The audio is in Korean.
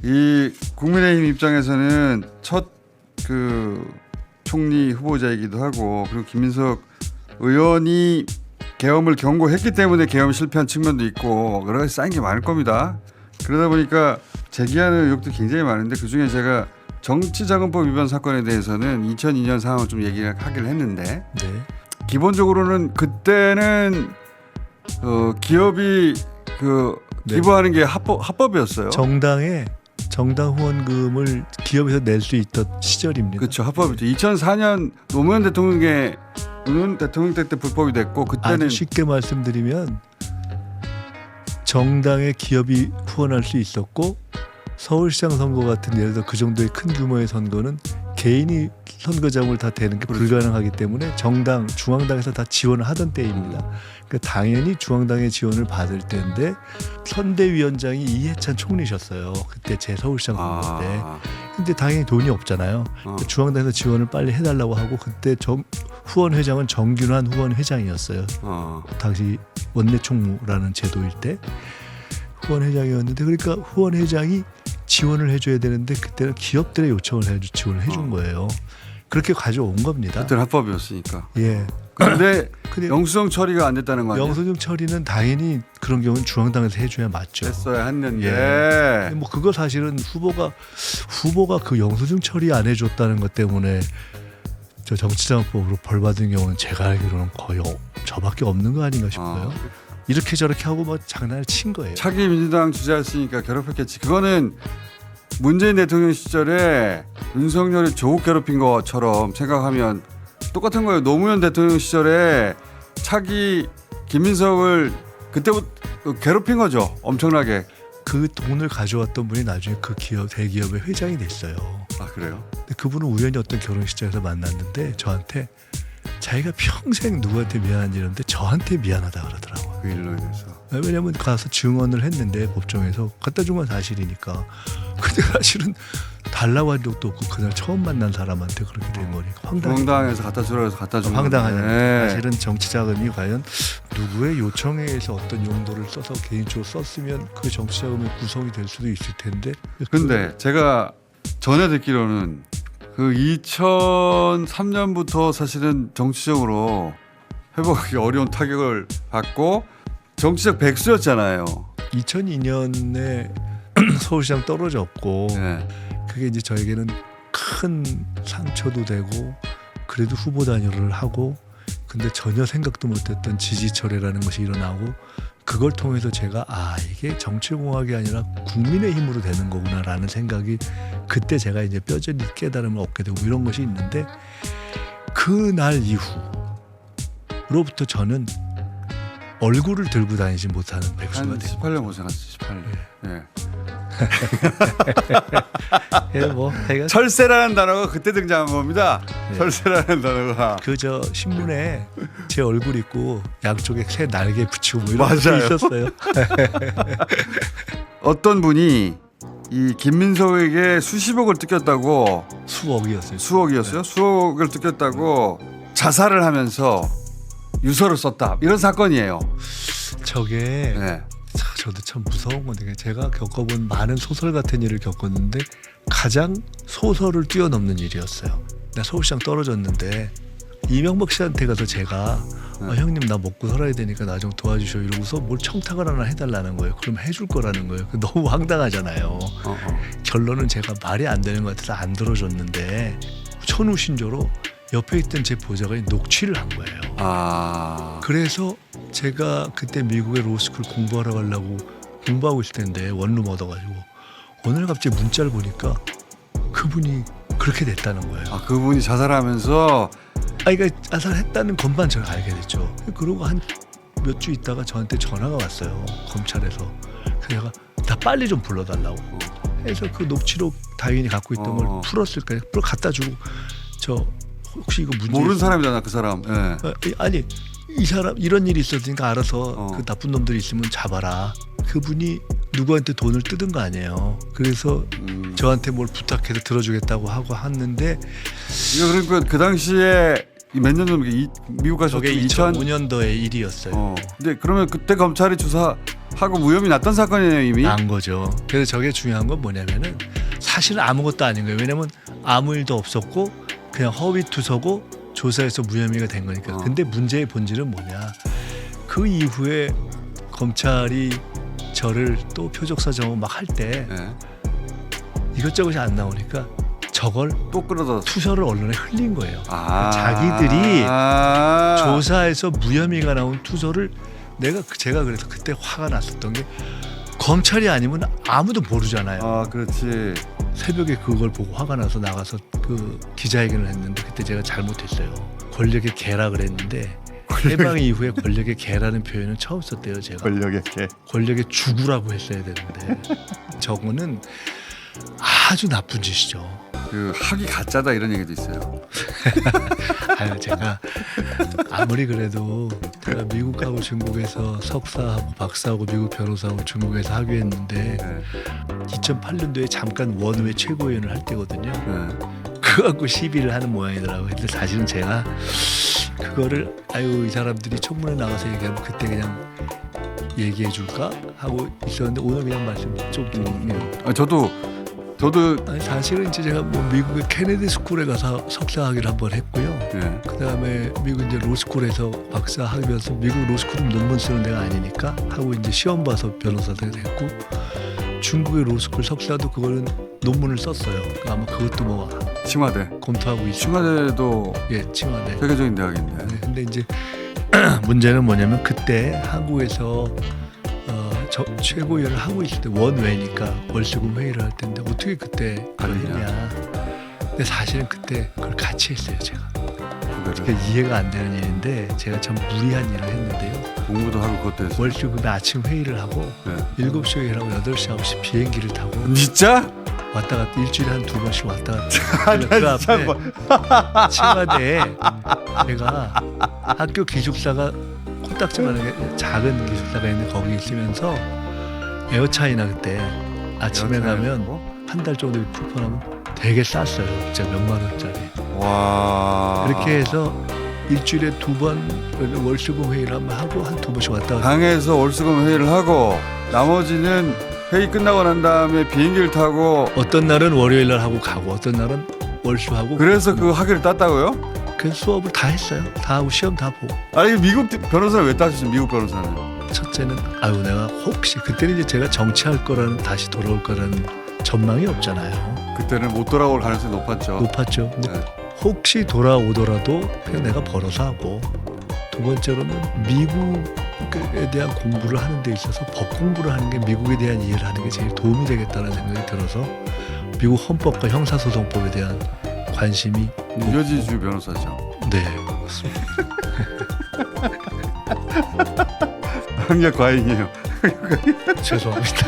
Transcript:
이 국민의힘 입장에서는 첫 총리 후보자이기도 하고 그리고 김민석 의원이 계엄을 경고했기 때문에 계엄 실패한 측면도 있고 여러 가지 쌓인 게 많을 겁니다. 그러다 보니까 제기하는 의혹도 굉장히 많은데 그중에 제가 정치자금법 위반 사건에 대해서는 2002년 상황을 좀 얘기를 하긴 했는데 네. 기본적으로는 그때는 기업이 기부하는 게 합법이었어요. 정당 후원금을 기업에서 낼 수 있던 시절입니다. 그렇죠. 합법이죠. 2004년 노무현 대통령 때 불법이 됐고 그때는 아주 쉽게 말씀드리면 정당의 기업이 후원할 수 있었고 서울시장 선거 같은 예를 들어 그 정도의 큰 규모의 선거는 개인이 선거장을 다 대는 게 그렇죠. 불가능하기 때문에 정당, 중앙당에서 다 지원을 하던 때입니다. 그러니까 당연히 중앙당의 지원을 받을 때인데 선대위원장이 이해찬 총리셨어요. 그때 제 서울시장 선거 때. 근데 당연히 돈이 없잖아요. 중앙당에서 지원을 빨리 해달라고 하고 그때 후원 회장은 정균환 후원 회장이었어요. 당시 원내총무라는 제도일 때 후원 회장이었는데 그러니까 후원 회장이 지원을 해줘야 되는데 그때는 기업들의 요청을 해서 지원을 해준 거예요. 그렇게 가져온 겁니다. 그때는 합법이었으니까. 예. 근데 영수증 처리가 안 됐다는 거 아니에요? 영수증 처리는 당연히 그런 경우는 중앙당에서 해줘야 맞죠. 했어야 했는데. 예. 뭐 그거 사실은 후보가 그 영수증 처리 안 해줬다는 것 때문에 저 정치자금법으로 벌 받은 경우는 제가 알기로는 거의 저밖에 없는 거 아닌가 싶어요. 이렇게 저렇게 하고 뭐 장난을 친 거예요. 차기 민주당 주자였으니까 괴롭혔겠지. 그거는 문재인 대통령 시절에 윤석열이 조국 괴롭힌 것처럼 생각하면 똑같은 거예요. 노무현 대통령 시절에 차기 김민석을 그때부터 괴롭힌 거죠. 엄청나게. 그 돈을 가져왔던 분이 나중에 그 대기업의 회장이 됐어요. 아 그래요? 근데 그분은 우연히 어떤 결혼식장에서 만났는데 저한테 자기가 평생 누구한테 미안한지 이러는데 저한테 미안하다 그러더라고요. 그 일로 인해서. 왜냐면 가서 증언을 했는데 법정에서 갖다 준 건 사실이니까. 근데 사실은 달라고 한 적도 없고 그날 처음 만난 사람한테 그렇게 된 거니까 중앙당에서 갖다 주라 해서 갖다 준 황당하죠. 건데. 사실은 정치자금이 과연 누구의 요청에 의해서 어떤 용도를 써서 개인적으로 썼으면 그 정치자금이 구성이 될 수도 있을 텐데. 근데 제가 전에 듣기로는 그 2003년부터 사실은 정치적으로 회복하기 어려운 타격을 받고 정치적 백수였잖아요. 2002년에 서울시장 떨어졌고 네. 그게 이제 저에게는 큰 상처도 되고 그래도 후보 단일화를 하고 근데 전혀 생각도 못했던 지지철회라는 것이 일어나고 그걸 통해서 제가 이게 정치공학이 아니라 국민의 힘으로 되는 거구나라는 생각이 그때 제가 이제 뼈저리 깨달음을 얻게 되고 이런 것이 있는데 그날 이후로부터 저는 얼굴을 들고 다니지 못하는 백수가 한 됐어요. 18년 고생했어요. 18년. 네. 뭐 철새라는 단어가 그때 등장한 겁니다. 네. 철새라는 단어가. 그저 신문에 제 얼굴 있고 양쪽에 새 날개 붙이고 뭐 이런 게 맞아요. 있었어요. 어떤 분이 이 김민석에게 수십억을 뜯겼다고 수억이었어요. 수억이었어요? 수억을 뜯겼다고 자살을 하면서 유서를 썼다. 이런 사건이에요. 저게 네. 저도 참 무서운 건데 제가 겪어본 많은 소설 같은 일을 겪었는데 가장 소설을 뛰어넘는 일이었어요. 나 서울시장 떨어졌는데 이명박 씨한테 가서 제가 형님 나 먹고 살아야 되니까 나 좀 도와주셔 이러고서 뭘 청탁을 하나 해달라는 거예요. 그럼 해줄 거라는 거예요. 너무 황당하잖아요. 결론은 제가 말이 안 되는 것 같아서 안 들어줬는데 천우신조로 옆에 있던 제 보좌관이 녹취를 한 거예요. 그래서 제가 그때 미국의 로스쿨 공부하러 가려고 공부하고 있을 텐데 원룸 얻어가지고 오늘 갑자기 문자를 보니까 그분이 그렇게 됐다는 거예요. 그분이 자살하면서 그러니까 자살했다는 것만 제가 알게 됐죠. 그러고 한 몇 주 있다가 저한테 전화가 왔어요. 검찰에서. 그래서 제가 나 빨리 좀 불러달라고 해서 그 녹취록 다윈이 갖고 있던 걸 풀었을까요? 갖다 주고 저 혹시 이거 문제 모르는 사람이잖아 그 사람. 네. 아니 이 사람 이런 일이 있었으니까 알아서 그 나쁜 놈들이 있으면 잡아라. 그분이 누구한테 돈을 뜯은 거 아니에요. 그래서 저한테 뭘 부탁해서 들어주겠다고 하고 했는데 이거 그러니까 그 당시에 몇 년 전에 미국 가서 저게 2005년도의 일이었어요. 근데 그러면 그때 검찰이 하고 무혐의 났던 사건이네요 이미. 난 거죠. 그래서 저게 중요한 건 뭐냐면은 사실은 아무것도 아닌 거예요. 왜냐면 아무 일도 없었고 그냥 허위 투서고 조사에서 무혐의가 된 거니까. 근데 문제의 본질은 뭐냐? 그 이후에 검찰이 저를 또 표적사 정원 막 할 때 네. 이것저것이 안 나오니까 저걸 또 끌어다. 투서를 언론에 흘린 거예요. 아. 자기들이 조사에서 무혐의가 나온 투서를 제가 그래서 그때 화가 났었던 게 검찰이 아니면 아무도 모르잖아요. 아 그렇지. 새벽에 그걸 보고 화가 나서 나가서 그 기자회견을 했는데 그때 제가 잘못했어요. 권력의 개라 그랬는데 해방 이후에 권력의 개라는 표현은 처음 썼대요. 제가 권력의 개. 권력의 주구라고 했어야 되는데 저거는 아주 나쁜 짓이죠. 그 학이 가짜다 이런 얘기도 있어요. 아유 제가 아무리 그래도 제가 미국하고 중국에서 석사하고 박사하고 미국 변호사하고 중국에서 학위했는데 네. 2008년도에 잠깐 원외 최고위원을 할 때거든요. 네. 그거 갖고 시비를 하는 모양이더라고요. 근데 사실은 제가 그거를 아유 이 사람들이 청문회 나가서 얘기하면 그때 그냥 얘기해 줄까 하고 있었는데 오늘 그냥 말씀 좀 드릴게요. 아, 저도 아니, 사실은 이제 제가 뭐 미국의 케네디 스쿨에 가서 석사 학위를 한번 했고요. 네. 그다음에 미국 이제 로스쿨에서 박사 학위여서 미국 로스쿨은 논문 쓰는 데가 아니니까 하고 이제 시험 봐서 변호사가 됐고 중국의 로스쿨 석사도 그거는 논문을 썼어요. 그러니까 아마 그것도 뭐 칭화대. 검토하고 있어요. 칭화대도 예, 칭화대. 세계적인 대학인데. 네, 근데 이제 문제는 뭐냐면 그때 한국에서 저 최고위원을 하고 있을 때 원외니까 월수금 회의를 할 텐데 어떻게 그때 그걸 아니냐. 했냐. 근데 사실은 그때 그걸 같이 했어요 제가. 그거를 그게 이해가 안 되는 일인데 제가 참 무리한 일을 했는데요. 공부도 하고 그것도 했어요. 월수금에 아침 회의를 하고 네. 7시 회의를 하고 8시 9시 비행기를 타고 진짜? 왔다 갔다 일주일에 한 2번씩 왔다 갔다. 아, 나 그 진짜 앞에 뭐- 칭화대에 제가 학교 기숙사가 코딱지만한 게 작은 기숙사가 있는데 거기 있으면서 에어차이나 그때 아침에 가면 한 달 정도 쿠폰하면 되게 쌌어요. 진짜 몇만 원짜리. 와. 이렇게 해서 일주일에 2번 월수금 회의를 한번 하고 한 2번씩 왔다 갔다. 방에서 월수금 회의를 하고 나머지는 회의 끝나고 난 다음에 비행기를 타고 어떤 날은 월요일 날 하고 가고 어떤 날은 월수하고 그래서 그 학위를 땄다고요? 그래서 수업을 다 했어요. 다 하고 시험 다 보고. 아니 미국 변호사를 왜 따셨어요? 미국 변호사는. 첫째는 아유 내가 혹시 그때는 이제 제가 정치할 거라는 다시 돌아올 거라는 전망이 없잖아요. 그때는 못 돌아올 가능성이 높았죠. 높았죠. 근데 네. 혹시 돌아오더라도 그냥 내가 벌어서 하고 두 번째로는 미국에 대한 공부를 하는 데 있어서 법 공부를 하는 게 미국에 대한 이해를 하는 게 제일 도움이 되겠다는 생각이 들어서 미국 헌법과 형사소송법에 대한 관심이 뉴저지주 변호사죠. 네 그렇습니다. 학력 과잉이에요. 죄송합니다.